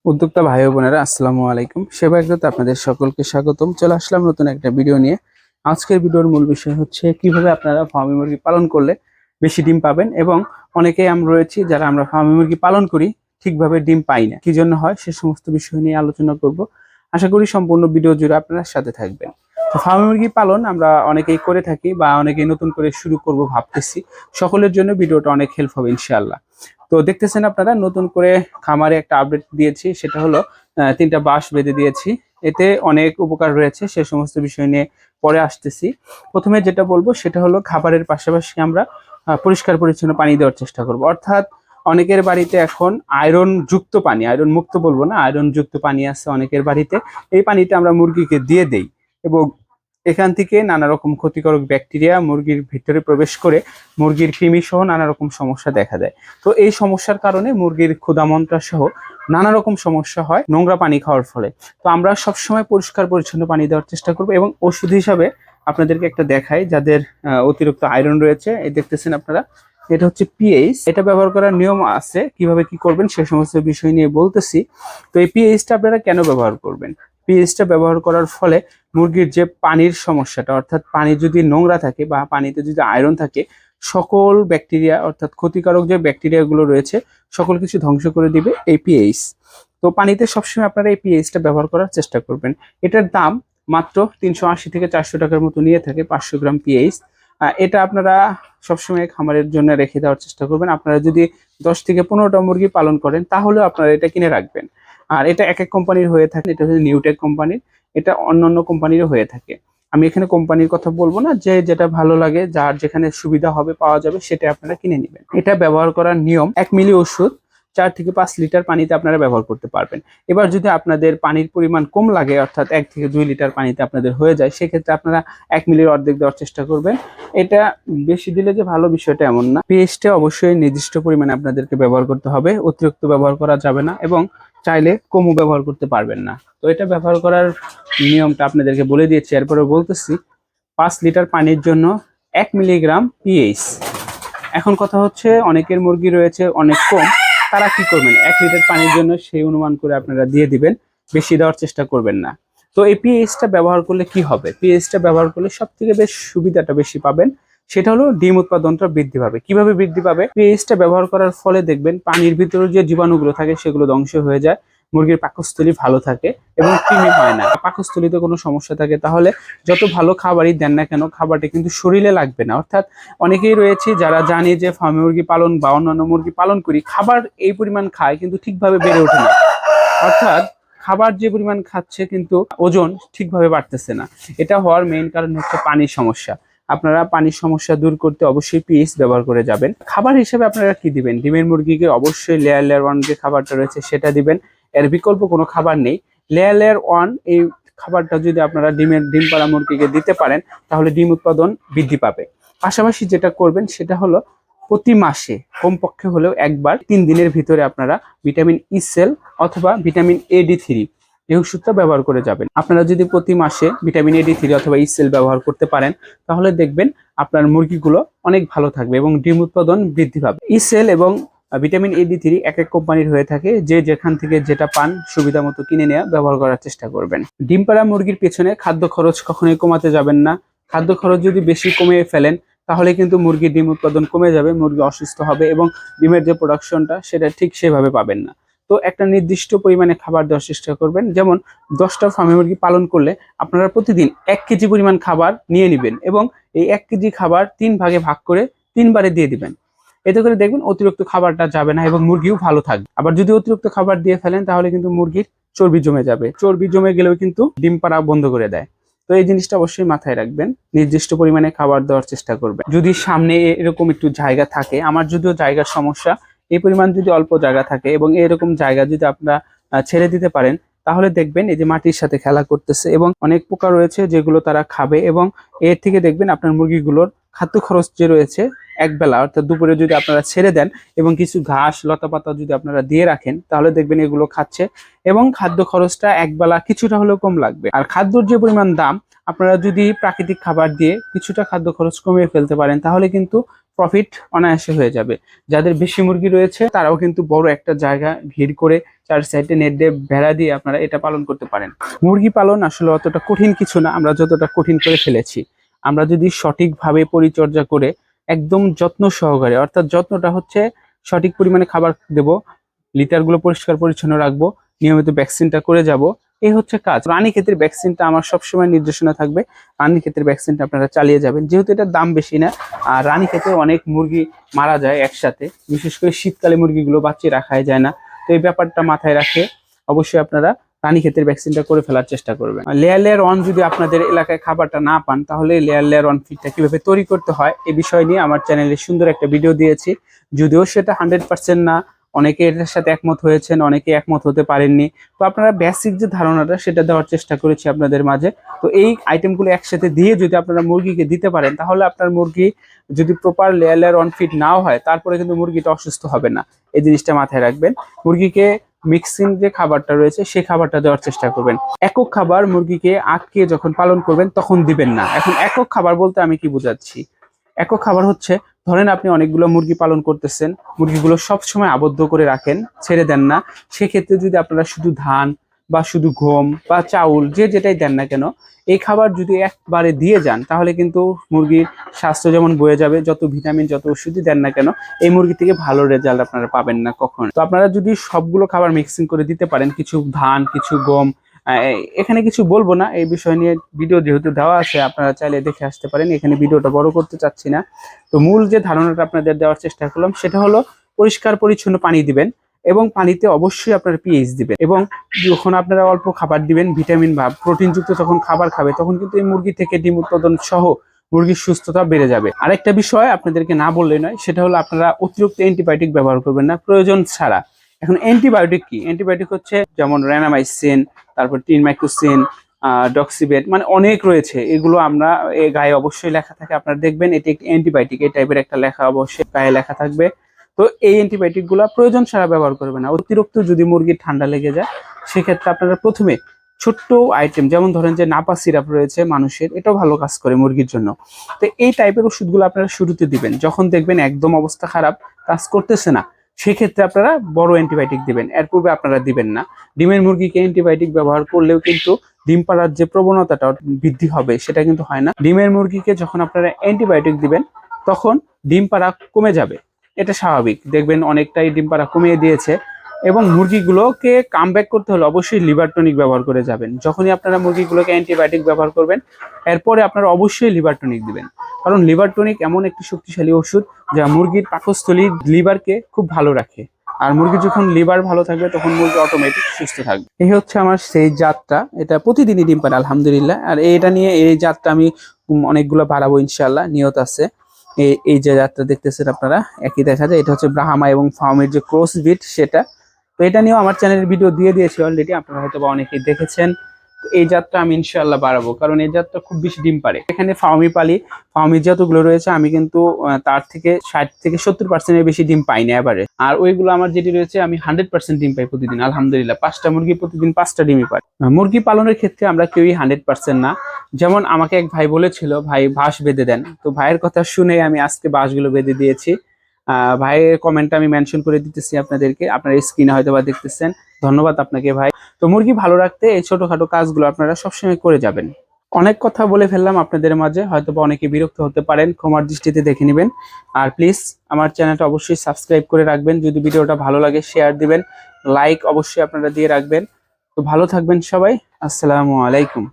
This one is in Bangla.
উদ্যোক্তা ভাই ও বোনেরা আসসালামু আলাইকুম। সেবা একসাথে আপনাদের সকলকে স্বাগতম। চলে আসলাম নতুন একটা ভিডিও নিয়ে। আজকের ভিডিওর মূল বিষয় হচ্ছে কিভাবে আপনারা ফার্মি মুরগি পালন করলে বেশি ডিম পাবেন, এবং অনেকেই আমরা রয়েছি যারা আমরা ফার্মি মুরগি পালন করি ঠিকভাবে ডিম পাই না, কি জন্য হয় সে সমস্ত বিষয় নিয়ে আলোচনা করব। আশা করি সম্পূর্ণ ভিডিও জুড়ে আপনারা সাথে থাকবেন। তো ফার্মি মুরগি পালন আমরা অনেকেই করে থাকি বা অনেকেই নতুন করে শুরু করব ভাবতেছি। সকলের জন্য ভিডিওটা অনেক হেল্প হবে ইনশাআল্লাহ। তো দেখতেছেন আপনারা নতুন করে খামারে একটা আপডেট দিয়েছি, সেটা হলো 3টা বাঁশ বেঁধে দিয়েছি। এতে অনেক উপকার রয়েছে, সে সমস্ত বিষয় নিয়ে পরে আসতেছি। প্রথমে যেটা বলবো সেটা হলো খাবারের পাশাপাশি আমরা পরিষ্কার পরিচ্ছন্ন পানি দেওয়ার চেষ্টা করব। অর্থাৎ অনেকের বাড়িতে এখন আয়রন যুক্ত পানি, আয়রন মুক্ত বলবো না, আয়রন যুক্ত পানি আছে অনেকের বাড়িতে। এই পানিটা আমরা মুরগিকে দিয়ে দেই এবং এখান থেকে নানা রকম ক্ষতিকারক ব্যাকটেরিয়া মুরগির ভিতরে প্রবেশ করে মুরগির কৃমি সহ নানা রকম সমস্যা দেখা দেয়। তো এই সমস্যার কারণে মুরগির ক্ষুধামন্ত্রা সহ নানা রকম সমস্যা হয় নোংরা পানি খাওয়ার ফলে। তো আমরা সবসময় পরিষ্কার পরিচ্ছন্ন পানি দেওয়ার চেষ্টা করবো, এবং ওষুধ হিসাবে আপনাদেরকে একটা দেখাই যাদের অতিরিক্ত আয়রন রয়েছে। এই দেখতেছেন আপনারা, এটা হচ্ছে পিএইচ। এটা ব্যবহার করার নিয়ম আছে, কিভাবে কি করবেন সে সমস্ত বিষয় নিয়ে বলতেছি। তো এই পিএইচটা আপনারা কেন ব্যবহার করবেন? পিএইচটা ব্যবহার করার ফলে মুরগির যে পানির সমস্যাটা, অর্থাৎ পানি যদি নোংরা থাকে বা পানিতে যদি আয়রন থাকে, সকল ব্যাকটেরিয়া অর্থাৎ ক্ষতিকারক যে ব্যাকটেরিয়াগুলো রয়েছে সকল কিছু ধ্বংস করে দিবে এই পিএইচ। তো পানিতে সবসময় আপনারা এই পিএইচটা ব্যবহার করার চেষ্টা করবেন। এটার দাম মাত্র 380 থেকে 400 টাকার মতো নিয়ে থাকে 500 গ্রাম পিএইচ। এটা আপনারা সবসময় খামারের জন্য রেখে দেওয়ার চেষ্টা করবেন। আপনারা যদি 10 থেকে 15টা মুরগি পালন করেন তাহলেও আপনারা এটা কিনে রাখবেন। আর এটা এক এক কোম্পানির হয়ে থাকে, এটা হচ্ছে নিউটেক কোম্পানির, এটা অন্যান্য কোম্পানিরও হয়ে থাকে। আমি এখানে কোম্পানির কথা বলবো না, যে যেটা ভালো লাগে যার যেখানে সুবিধা হবে পাওয়া যাবে সেটা আপনারা কিনে নেবেন। এটা ব্যবহার করার নিয়ম, 1 মিলি ওষুধ 4 থেকে 5 লিটার পানিতে আপনারা ব্যবহার করতে পারবেন। এবার যদি আপনাদের পানির পরিমাণ কম লাগে, অর্থাৎ 1 থেকে 2 লিটার পানিতে আপনাদের হয়ে যায়, সেক্ষেত্রে আপনারা 1 মিলির অর্ধেক দেওয়ার চেষ্টা করবেন। এটা বেশি দিলে যে ভালো বিষয়টা এমন না। পিএইচটা অবশ্যই নির্দিষ্ট পরিমাণে আপনাদেরকে ব্যবহার করতে হবে, অতিরিক্ত ব্যবহার করা যাবে না, এবং চাইলে কমও ব্যবহার করতে পারবেন না। তো এটা ব্যবহার করার নিয়মটা আপনাদেরকে বলে দিয়েছি, এরপরে বলতেছি। 5 লিটার পানির জন্য 1 মিলিগ্রাম পিএইচ। এখন কথা হচ্ছে অনেকের মুরগি রয়েছে অনেক কম, তারা কি করবেন? 1 লিটার পানির জন্য সেই অনুমান করে আপনারা দিয়ে দিবেন, বেশি দেওয়ার চেষ্টা করবেন না। তো এই পিএইচটা ব্যবহার করলে কি হবে? পিএইচটা ব্যবহার করলে সব থেকে বেশ সুবিধাটা বেশি পাবেন, সেটা হলো ডিম উৎপাদনটা বৃদ্ধি পাবে। কিভাবে বৃদ্ধি পাবে? পিএইচটা ব্যবহার করার ফলে দেখবেন পানির ভিতরে যে জীবাণুগুলো থাকে সেগুলো ধ্বংস হয়ে যায়, মুরগির পাকস্থলী ভালো থাকে এবং কৃমি হয় না। পাকস্থলীতে কোনো সমস্যা থাকে তাহলে যত ভালো খাবারই দেন না কেন, খাবারটা কিন্তু শরীরে লাগবে না। অর্থাৎ অনেকেই রয়েছে যারা জানি যে ফার্মি মুরগি পালন বা অন্যান্য মুরগি পালন করি, খাবার এই পরিমাণ খায় কিন্তু ঠিকভাবে বেড়ে ওঠে না। অর্থাৎ খাবার যে পরিমাণ খাচ্ছে কিন্তু ওজন ঠিকভাবে বাড়তেছে না। এটা হওয়ার মেইন কারণ হচ্ছে পানির সমস্যা। আপনারা পানির সমস্যা দূর করতে অবশ্যই পিএইচ ব্যবহার করে যাবেন। খাবার হিসেবে আপনারা কি দিবেন? ডিমের মুরগিকে অবশ্যই লেয়ার লেয়ার ওয়ান যে খাবারটা রয়েছে সেটা দিবেন, এর বিকল্প কোনো খাবার নেই। লেয়ার লেয়ার ওয়ান এই খাবারটা যদি আপনারা ডিম পাড়া মুরগিকে দিতে পারেন তাহলে ডিম উৎপাদন বৃদ্ধি পাবে। পাশাপাশি যেটা করবেন সেটা হলো প্রতি মাসে কমপক্ষে হলেও একবার 3 দিনের ভিতরে আপনারা ভিটামিন ই সেল অথবা ভিটামিন AD3 এই ওষুধটা ব্যবহার করে যাবেন। আপনারা যদি প্রতি মাসে ভিটামিন AD3 অথবা ই সেল ব্যবহার করতে পারেন তাহলে দেখবেন আপনার মুরগিগুলো অনেক ভালো থাকবে এবং ডিম উৎপাদন বৃদ্ধি পাবে। ই সেল এবং ভিটামিন AD3 এক এক কোম্পানির হয়ে থাকে, যে যেখান থেকে যেটা পান সুবিধা মতো কিনে নেওয়া ব্যবহার করার চেষ্টা করবেন। ডিম পাড়া মুরগির পেছনে খাদ্য খরচ কখনোই কমাতে যাবেন না। খাদ্য খরচ যদি বেশি কমিয়ে ফেলেন তাহলে কিন্তু মুরগির ডিম উৎপাদন কমে যাবে, মুরগি অসুস্থ হবে এবং ডিমের যে প্রোডাকশনটা সেটা ঠিক সেভাবে পাবেন না। তো একটা নির্দিষ্ট পরিমাণে খাবার দেওয়ার চেষ্টা করবেন। যেমন 10টা ফার্মি মুরগি পালন করলে আপনারা প্রতিদিন 1 কেজি পরিমাণ খাবার নিয়ে নেবেন এবং এই 1 কেজি খাবার 3 ভাগে ভাগ করে 3 বারে দিয়ে দিবেন। এতে করে দেখবেন অতিরিক্ত খাবারটা যাবে না এবং মুরগিও ভালো থাকবে। আবার যদি অতিরিক্ত খাবার দিয়ে ফেলেন তাহলে কিন্তু মুরগির চর্বি জমে যাবে, চর্বি জমে গেলেও কিন্তু ডিম পাড়া বন্ধ করে দেয়। তো এই জিনিসটা অবশ্যই মাথায় রাখবেন, নির্দিষ্ট পরিমাণে খাবার দেওয়ার চেষ্টা করবেন। যদি সামনে এরকম একটু জায়গা থাকে, আমার যদিও জায়গার সমস্যা, এই পরিমাণ যদি অল্প জায়গা থাকে এবং এরকম জায়গা যদি আপনারা ছেড়ে দিতে পারেন তাহলে দেখবেন এই যে মাটির সাথে খেলা করতেছে এবং অনেক পোকা রয়েছে যেগুলো তারা খাবে, এবং এর থেকে দেখবেন আপনার মুরগিগুলোর খাদ্য খরচ যে রয়েছে একবেলা অর্থাৎ দুপুরে যদি আপনারা ছেড়ে দেন এবং কিছু ঘাস লতা পাতা যদি আপনারা দিয়ে রাখেন তাহলে দেখবেন এগুলো খাচ্ছে এবং খাদ্য খরচটা একবেলা কিছুটা হলেও কম লাগবে। আর খাদ্যর যে পরিমাণ দাম, আপনারা যদি প্রাকৃতিক খাবার দিয়ে কিছুটা খাদ্য খরচ কমিয়ে ফেলতে পারেন তাহলে কিন্তু প্রফিট অনায়াসে হয়ে যাবে। যাদের বেশি মুরগি রয়েছে তারাও কিন্তু বড় একটা জায়গা ভিড় করে চার সাইডে নেট দিয়ে বেড়া দিয়ে আপনারা এটা পালন করতে পারেন। মুরগি পালন আসলে অতটা কঠিন কিছু না, আমরা যতটা কঠিন করে ফেলেছি। আমরা যদি সঠিকভাবে পরিচর্যা করে একদম যত্ন সহকারে, অর্থাৎ যত্নটা হচ্ছে সঠিক পরিমাণে খাবার দেব, লিটারগুলো পরিষ্কার পরিচ্ছন্ন রাখবো, নিয়মিত ভ্যাকসিনটা করে যাব, এই হচ্ছে কাজ। রানীক্ষেতের ভ্যাকসিনটা আমার সবসময় নির্দেশনা থাকবে, রানীক্ষেতের ভ্যাকসিনটা আপনারা চালিয়ে যাবেন, যেহেতু এটার দাম বেশি না। আর রানীক্ষেতে অনেক মুরগি মারা যায় একসাথে, বিশেষ করে শীতকালে মুরগিগুলো বাচ্চা রাখাই যায় না। তো এই ব্যাপারটা মাথায় রাখে অবশ্যই আপনারা রানীক্ষেতের ভ্যাকসিনটা করে ফেলার চেষ্টা করবেন। লেয়ার ওয়ান যদি আপনাদের এলাকায় খাবারটা না পান, তাহলে লেয়ার ওয়ান ফিডটা কিভাবে তৈরি করতে হয় এই বিষয় নিয়ে আমার চ্যানেলে সুন্দর একটা ভিডিও দিয়েছি। যদিও সেটা 100% না, অনেকে এটার সাথে একমত হয়েছেন, অনেকে একমত হতে পারেননি। তো আপনারা বেসিক যে ধারণাটা সেটা দেওয়ার চেষ্টা করেছি আপনাদের মাঝে। তো এই আইটেমগুলো একসাথে দিয়ে যদি আপনারা মুরগিকে দিতে পারেন, তাহলে আপনার মুরগি যদি প্রপার লেয়ার ওয়ান ফিড নাও হয়, তারপরে কিন্তু মুরগিটা অসুস্থ হবে না। এই জিনিসটা মাথায় রাখবেন। মুরগিকে মিক্সিং যে খাবারটা রয়েছে সেই খাবারটা দেওয়ার চেষ্টা করবেন। একক খাবার মুরগিকে আটকে যখন পালন করবেন তখন দিবেন না। এখন একক খাবার বলতে আমি কি বোঝাচ্ছি? একক খাবার হচ্ছে, ধরেন আপনি অনেকগুলো মুরগি পালন করতেছেন, মুরগিগুলো সব সময় আবদ্ধ করে রাখেন, ছেড়ে দেন না। সেক্ষেত্রে যদি আপনারা শুধু ধান বা শুধু গম বা চাউল যে যেটাই দেন না কেন, এই খাবার যদি একবারে দিয়ে যান, তাহলে কিন্তু মুরগির স্বাস্থ্য যেমন বয়ে যাবে, যত ভিটামিন যত ওষুধই দেন না কেন, এই মুরগি থেকে ভালো রেজাল্ট আপনারা পাবেন না কখন। তো আপনারা যদি সবগুলো খাবার মিক্সিং করে দিতে পারেন, কিছু ধান কিছু গম, এখানে কিছু বলবো না, এই বিষয় নিয়ে ভিডিও যেহেতু দেওয়া আছে আপনারা চাইলে দেখে আসতে পারেন, এখানে ভিডিওটা বড় করতে চাচ্ছি না। তো মূল যে ধারণাটা আপনাদের দেওয়ার চেষ্টা করলাম সেটা হলো, পরিষ্কার পরিচ্ছন্ন পানি দিবেন এবং পানিতে অবশ্যই আপনারা পিএইচ দিবেন। এবং যখন আপনারা অল্প খাবার দিবেন, ভিটামিন বা প্রোটিনযুক্ত যখন খাবার খাবে, তখন কিন্তু এই মুরগি থেকে ডিম উৎপাদন সহ মুরগির সুস্থতা বেড়ে যাবে। আরেকটা বিষয় আপনাদেরকে না বললে নয়, সেটা হলো আপনারা অতিরিক্ত অ্যান্টিবায়োটিক ব্যবহার করবেন না প্রয়োজন ছাড়া। এখন অ্যান্টিবায়োটিক কি? অ্যান্টিবায়োটিক হচ্ছে যেমন র্যানামাইসিন, তারপর টিনমাইক্রোসিন, ডক্সিবেট, মানে অনেক রয়েছে। এগুলো আমরা গায়ে অবশ্যই লেখা থাকে, আপনারা দেখবেন এটি একটি অ্যান্টিবায়োটিক, এই টাইপের একটা লেখা অবশ্যই গায়ে লেখা থাকবে। তো এই অ্যান্টিবায়োটিক গুলো প্রয়োজন ছাড়া ব্যবহার করবে না। অতিরিক্ত যদি মুরগির ঠান্ডা লেগে যায়, সেক্ষেত্রে আপনারা প্রথমে ছোট্ট আইটেম, যেমন ধরেন যে নাপা সিরাপ রয়েছে মানুষের, এটাও ভালো কাজ করে মুরগির জন্য। তো এই টাইপের ওষুধগুলো আপনারা শুরুতে দিবেন। যখন দেখবেন একদম অবস্থা খারাপ, কাজ করতেছে না, সেক্ষেত্রে আপনারা বড় অ্যান্টিবায়োটিক দিবেন, এর পূর্বে আপনারা দিবেন না। ডিমের মুরগিকে অ্যান্টিবায়োটিক ব্যবহার করলেও কিন্তু ডিম পাড়ার যে প্রবণতাটা বৃদ্ধি হবে সেটা কিন্তু হয় না। ডিমের মুরগিকে যখন আপনারা অ্যান্টিবায়োটিক দিবেন, তখন ডিম পাড়া কমে যাবে, এটা স্বাভাবিক। দেখবেন অনেকটাই ডিম পাড়া কমিয়ে দিয়েছে। এবং মুরগিগুলোকে কামব্যাক করতে হলে অবশ্যই লিভার টনিক ব্যবহার করে যাবেন। যখনই আপনারা মুরগিগুলোকে অ্যান্টিবায়োটিক ব্যবহার করবেন, এরপরে আপনারা অবশ্যই লিভার টনিক দিবেন। কারণ লিভার টনিক এমন একটি শক্তিশালী ওষুধ যা মুরগির পাকস্থলীর লিভারকে খুব ভালো রাখে। আর মুরগি যখন লিভার ভালো থাকবে, তখন মুরগি অটোমেটিক সুস্থ থাকবে। এই হচ্ছে আমার সেই জাতটা, এটা প্রতিদিনই ডিম পারে আলহামদুলিল্লাহ। আর এটা নিয়ে এই জাতটা আমি অনেকগুলো বাড়াবো ইনশাল্লাহ, নিয়ত আছে। এই যে জাতটা দেখতেছেন আপনারা, একই দেখা যায়, এটা হচ্ছে ব্রাহ্মা এবং ফার্মের যে ক্রস ব্রিড সেটা। তো এটা নিয়েও আমার চ্যানেলের ভিডিও দিয়ে দিয়েছি অলরেডি, আপনারা হয়তো বা অনেকেই দেখেছেন। তো এই জাতটা আমি ইনশাআল্লাহ বাড়াবো, কারণ এই জাতটা খুব বেশি ডিম পারে। এখানে ফার্মি পালি, ফার্মির যতগুলো রয়েছে আমি কিন্তু তার থেকে 60 থেকে 70% বেশি ডিম পাই না এবারে। আর ওইগুলো আমার যেটি রয়েছে আমি 100% ডিম পাই প্রতিদিন আলহামদুলিল্লাহ। 5টা মুরগি প্রতিদিন 5টা ডিমই পাই। মুরগি পালনের ক্ষেত্রে আমরা কেউই 100% না। যেমন আমাকে এক ভাই বলেছিল, ভাই বাঁশ বেঁধে দেন, তো ভাইয়ের কথা শুনে আমি আজকে বাঁশগুলো বেঁধে দিয়েছি। ভাইয়ের কমেন্ট আমি মেনশন করে দিতেছি আপনাদেরকে, আপনারা স্ক্রিনে হয়তো বা দেখতেছেন। ধন্যবাদ আপনাকে ভাই। তো মুরগি ভালো রাখতে এই ছোটখাটো কাজগুলো আপনারা সবসময় করে যাবেন। অনেক কথা বলে ফেললাম আপনাদের মাঝে, হয়তো বা অনেকে বিরক্ত হতে পারেন, ক্ষমার দৃষ্টিতে দেখে নেবেন। আর প্লিজ আমার চ্যানেলটা অবশ্যই সাবস্ক্রাইব করে রাখবেন। যদি ভিডিওটা ভালো লাগে শেয়ার দিবেন, লাইক অবশ্যই আপনারা দিয়ে রাখবেন। তো ভালো থাকবেন সবাই, আসসালামু আলাইকুম।